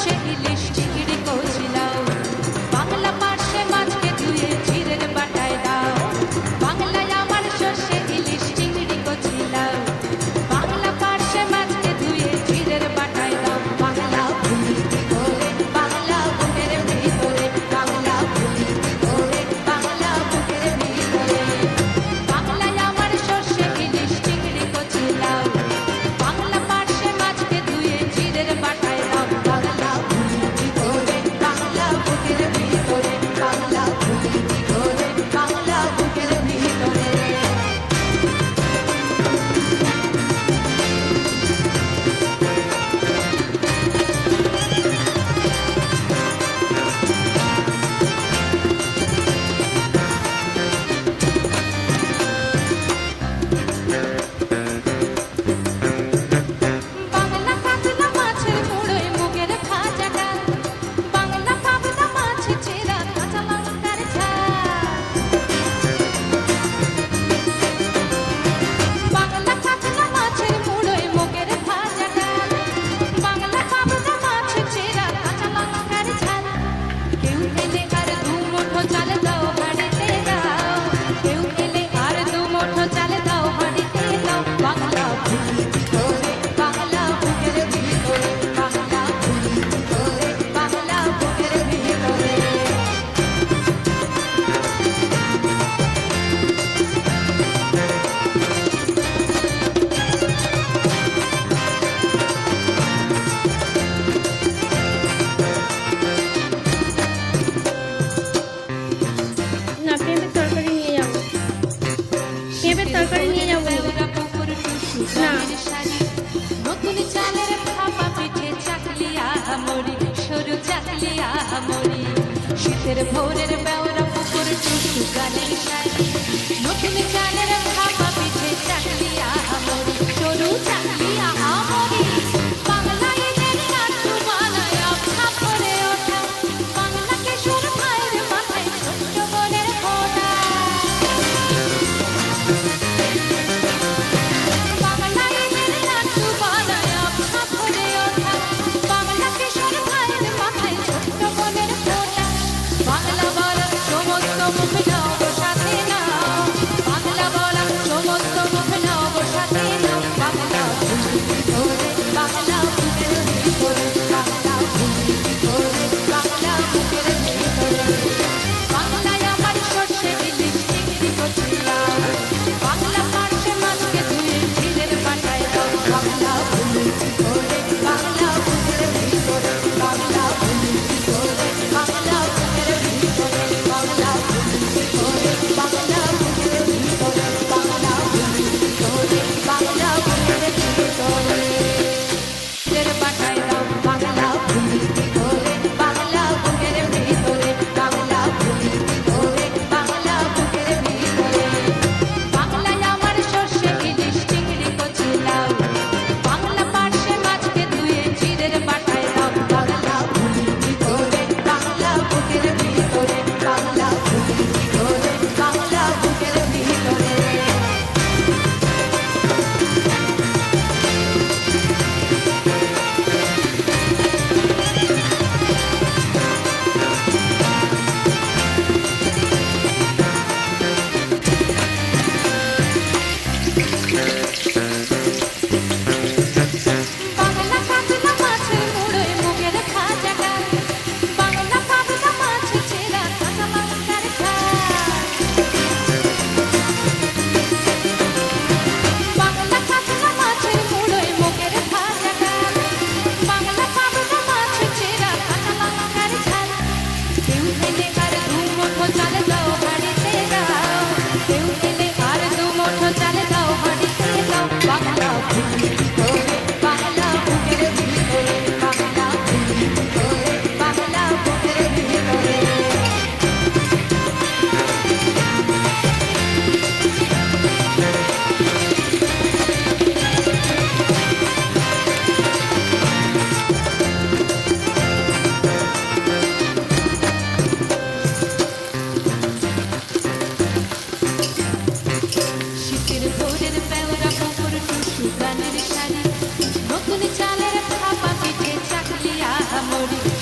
ইলিশ চিংড়ি কচলাও, বাংলা পার্শে মাছকে ধুয়ে জিরের বাটায় দাও। বাংলায় আমার সর্ষে ইলিশ চিংড়ি কচলাও, বাংলা পার্শে মাছকে ধুয়ে জিরের বাটায় দাও। বাংলা ভুলি করে বাংলা বুকের ভিতরে, বাংলা ভুলি করে বাংলা বুকের ভিতরে। বাংলায় আমার সর্ষে ইলিশ চিংড়ি কচলাও, বাংলা পার্শে মাছকে ধুয়ে জিরের বাটায় দাও। বাংলা ভুলি করে বাংলা বুকের ভিতরে, বাংলা ভুলি করে বাংলা বুকের ভিতরে। বাংলা কাতলা মাছের মুড়োয় মুগের ভাজা ডাল, বাংলা পাবদা মাছ চেরা কাঁচা লঙ্কার ঝাল। বাংলা কাতলা মাছের মুড়োয় মুগের ভাজা ডাল, বাংলা পাবদা মাছ চেরা কাঁচা লঙ্কার ঝাল। কেউ এলে আর দু মুঠো চাল দাও হাঁড়িতে দাও, কেউ এলে আর দু মুঠো চাল দাও হাঁড়িতে দাও। বাংলা ভুলি করে বাংলা বুকের ভিতরে, বাংলা ভুলি করে বাংলা বুকের ভিতরে। না, পেঁপের তরকারি নিয়ে যাবো। পেঁপের তরকারি নিয়ে যাবো। ওরা পুকুর টুসু না। গায়ের শাড়ি, নতুন চালের ভাপা পিঠে চাকলিয়া মরি, সরু চাকলিয়া মরি। শীতের ভোরের বেওরা পুকুর টুসু গায়ের শাড়ি, নতুন চালের ভাপা পিঠে চাকলিয়া মরি, সরু চাকলিয়া মরি। বাংলা ঈদের নাট্য বানায় আবছা ভরে ওঠা, বাংলা কিশোর ভাইয়ের মাথায় ছোট্ট বোনের ফোঁটা। বাংলা ঈদের নাট্য বানায় আবছা ভরে ওঠা, বাংলা কিশোর ভাইয়ের মাথায় ছোট্ট বোনের ফোঁটা। বাংলা বলা সমস্ত মুখ নাও গো সাথে নাও, বাংলা বলা সমস্ত মুখ নাও গো সাথে নাও। বাংলা ভুলি করে বাংলা বুকের ভিতরে, বাংলা ভুলি করে বাংলা বুকের ভিতরে। বাংলায় আমার সর্ষে ইলিশ চিংড়ি কচলাও, বাংলা পার্শে মাছকে ধুয়ে জিরের বাটায় দাও। বাংলা ভুলি করে বাংলা বুকের ভিতরে, বাংলা ভুলি করে বাংলা বুকের ভিতরে, বাংলা ভুলি করে বাংলা বুকের ভিতরে, বাংলা ভুলি করে বাংলা বুকের ভিতরে। জিরের বাটায় দাও, বাংলা ভুলি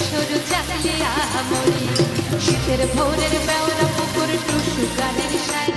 সরু চালিয়া মরি শীতের ভোরের বেওরা পুকুর টুসু গানের সায়